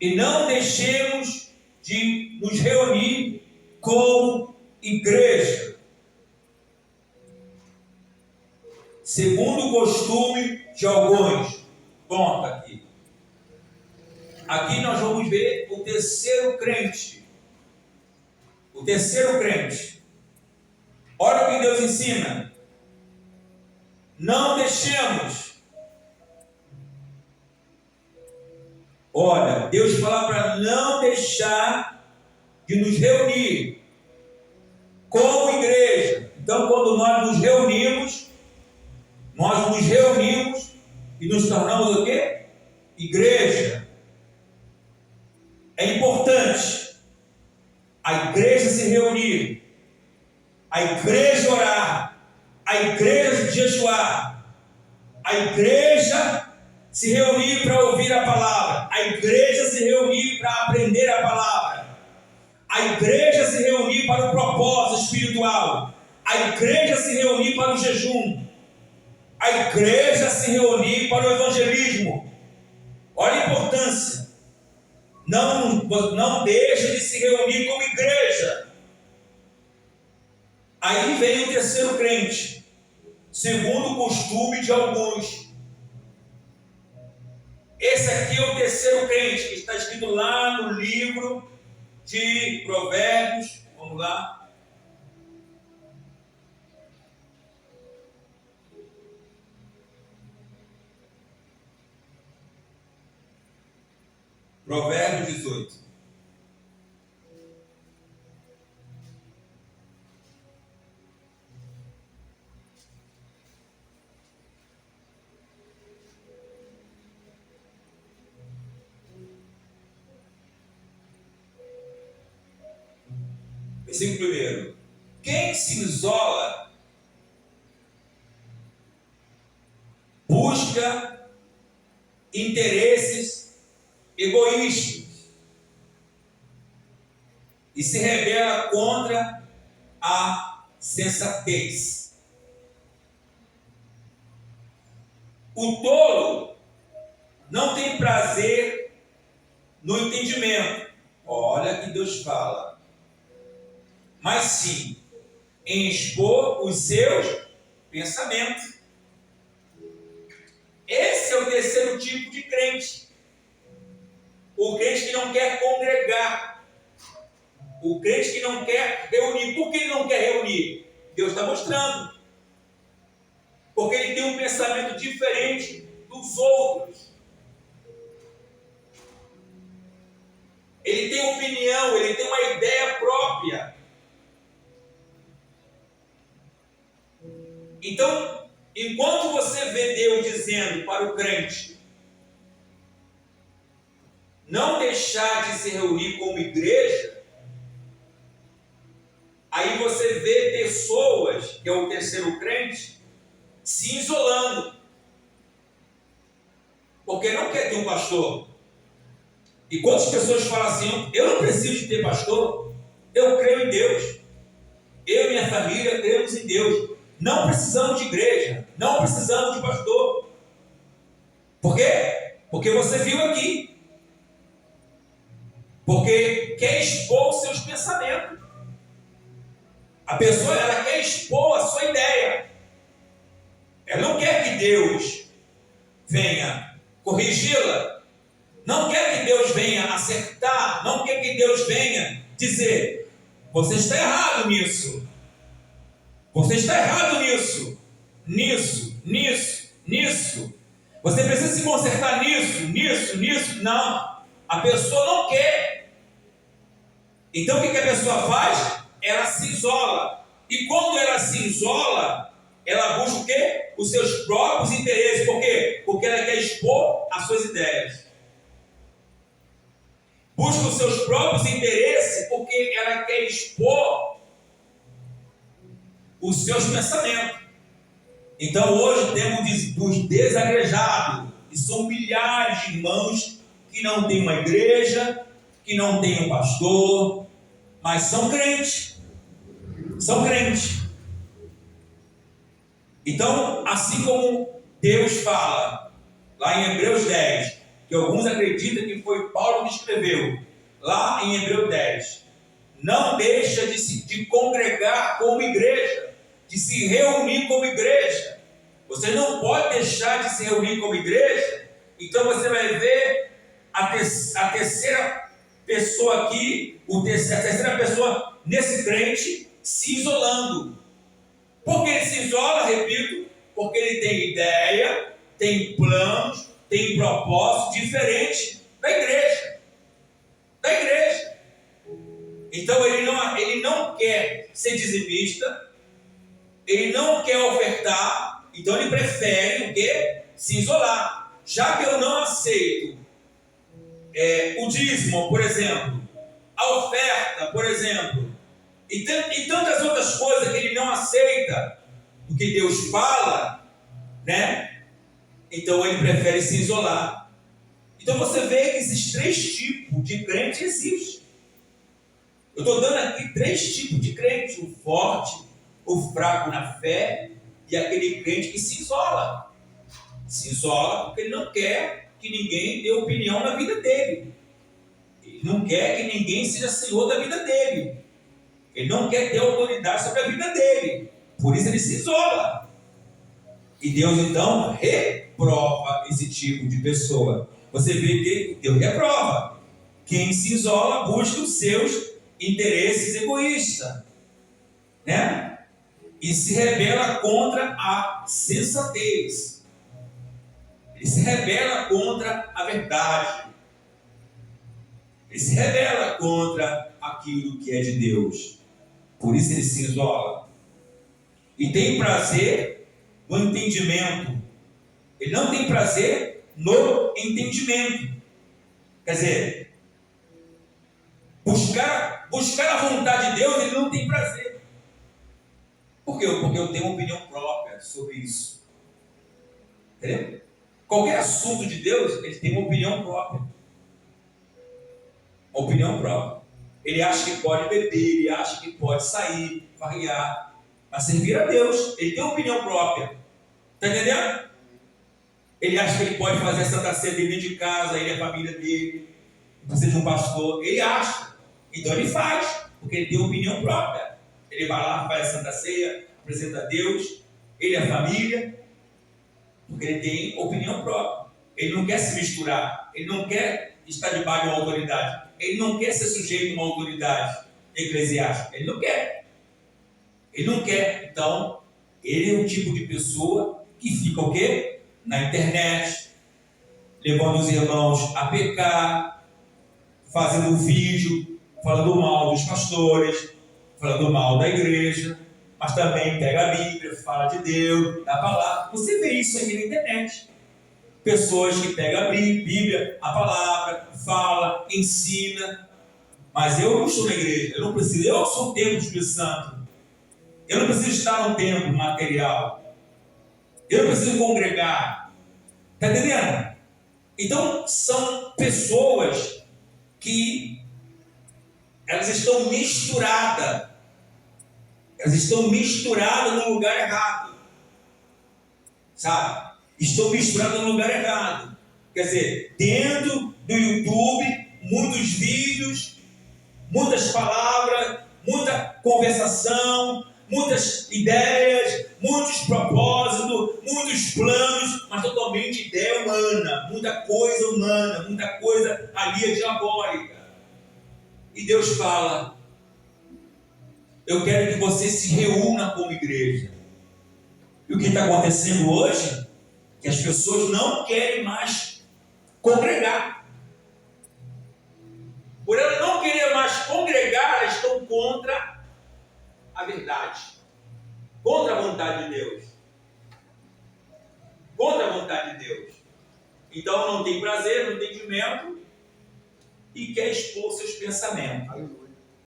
E não deixemos de nos reunir como igreja, segundo o costume de alguns. Ponto aqui. Aqui nós vamos ver o terceiro crente. O terceiro crente. Olha o que Deus ensina. Não deixemos. Olha, Deus fala para não deixar de nos reunir como igreja. Então, quando nós nos reunimos e nos tornamos o quê? Igreja. É importante a igreja se reunir, a igreja orar, a igreja jejuar, a igreja se reunir para ouvir a palavra, a igreja se reunir para aprender a palavra, a igreja se reunir para o propósito espiritual, a igreja se reunir para o jejum, a igreja se reunir para o evangelismo. Olha a importância. Não deixa de se reunir como igreja. Aí vem o terceiro crente, segundo o costume de alguns. Esse aqui é o terceiro crente, que está escrito lá no livro de Provérbios. Vamos lá. Provérbios 18. Versículo 1. Quem se isola busca interesses egoístas e se rebela contra a sensatez. O tolo não tem prazer no entendimento. Olha que Deus fala. Mas sim em expor os seus pensamentos. Esse é o terceiro tipo de crente. O crente que não quer congregar. O crente que não quer reunir. Por que ele não quer reunir? Deus está mostrando. Porque ele tem um pensamento diferente dos outros. Ele tem opinião, ele tem uma ideia própria. Então, enquanto você vê Deus dizendo para o crente não deixar de se reunir como igreja, aí você vê pessoas, que é o terceiro crente, se isolando, porque não quer ter um pastor. E quantas pessoas falam assim: eu não preciso de ter pastor, eu creio em Deus, eu e minha família cremos em Deus, não precisamos de igreja, não precisamos de pastor. Por quê? Porque você viu aqui, porque quer expor os seus pensamentos. A pessoa, ela quer expor a sua ideia. Ela não quer que Deus venha corrigi-la. Não quer que Deus venha acertar. Não quer que Deus venha dizer: você está errado nisso. Você está errado nisso. Nisso. Você precisa se consertar nisso. Não. A pessoa não quer. Então o que a pessoa faz? Ela se isola. E quando ela se isola, ela busca o quê? Os seus próprios interesses. Por quê? Porque ela quer expor as suas ideias. Busca os seus próprios interesses porque ela quer expor os seus pensamentos. Então hoje temos dos desagrejados, e são milhares de irmãos que não têm uma igreja, que não têm um pastor, mas são crentes. São crentes. Então, assim como Deus fala lá em Hebreus 10, que alguns acreditam que foi Paulo que escreveu, lá em Hebreus 10. Não deixa de congregar como igreja, de se reunir como igreja. Você não pode deixar de se reunir como igreja. Então você vai ver a terceira pessoa aqui, a terceira pessoa nesse crente se isolando. Por que ele se isola? Repito, porque ele tem ideia, tem planos, tem propósito diferente da igreja. Então ele não quer ser dizimista, ele não quer ofertar, então ele prefere o quê? Se isolar. Já que eu não aceito o dízimo, por exemplo, a oferta, por exemplo, e tantas outras coisas que ele não aceita do que Deus fala, né? Então ele prefere se isolar. Então você vê que esses três tipos de crente existem. Eu estou dando aqui três tipos de crente: o forte, o fraco na fé e aquele crente que se isola. Se isola porque ele não quer que ninguém dê opinião na vida dele. Ele não quer que ninguém seja senhor da vida dele. Ele não quer ter autoridade sobre a vida dele. Por isso ele se isola. E Deus então reprova esse tipo de pessoa. Você vê que Deus reprova. Quem se isola busca os seus interesses egoístas, né? E se rebela contra a sensatez. Ele se rebela contra a verdade. Ele se rebela contra aquilo que é de Deus. Por isso ele se isola. E tem prazer no entendimento. Ele não tem prazer no entendimento. Quer dizer, buscar a vontade de Deus, ele não tem prazer. Por quê? Porque eu tenho uma opinião própria sobre isso. Entendeu? Qualquer assunto de Deus, ele tem uma opinião própria. Uma opinião própria. Ele acha que pode beber, ele acha que pode sair, farrear, mas servir a Deus. Ele tem uma opinião própria. Está entendendo? Ele acha que ele pode fazer a Santa Ceia dentro de casa, ele é a família dele, precisa de um pastor. Ele acha. Então ele faz, porque ele tem uma opinião própria. Ele vai lá, faz a Santa Ceia, apresenta a Deus, ele é a família, porque ele tem opinião própria. Ele não quer se misturar, ele não quer estar debaixo de uma autoridade, ele não quer ser sujeito a uma autoridade eclesiástica, ele não quer. Ele não quer. Então, ele é um tipo de pessoa que fica o quê? Na internet, levando os irmãos a pecar, fazendo vídeo, falando mal dos pastores, falando mal da igreja, mas também pega a Bíblia, fala de Deus, da palavra. Você vê isso aqui na internet. Pessoas que pegam a Bíblia, a palavra, fala, ensina. Mas eu não estou na igreja, eu não preciso, eu sou o templo do Espírito Santo. Eu não preciso estar no templo material. Eu não preciso congregar. Está entendendo? Então, são pessoas que elas estão misturadas. Elas estão misturadas no lugar errado. Sabe? Estão misturadas no lugar errado. Quer dizer, dentro do YouTube, muitos vídeos, muitas palavras, muita conversação, muitas ideias, muitos propósitos, muitos planos, mas totalmente ideia humana, muita coisa humana, muita coisa ali diabólica. E Deus fala: eu quero que você se reúna como igreja. E o que está acontecendo hoje? Que as pessoas não querem mais congregar. Por elas não querer mais congregar, elas estão contra a verdade, contra a vontade de Deus. Contra a vontade de Deus. Então não tem prazer no entendimento e quer expor seus pensamentos.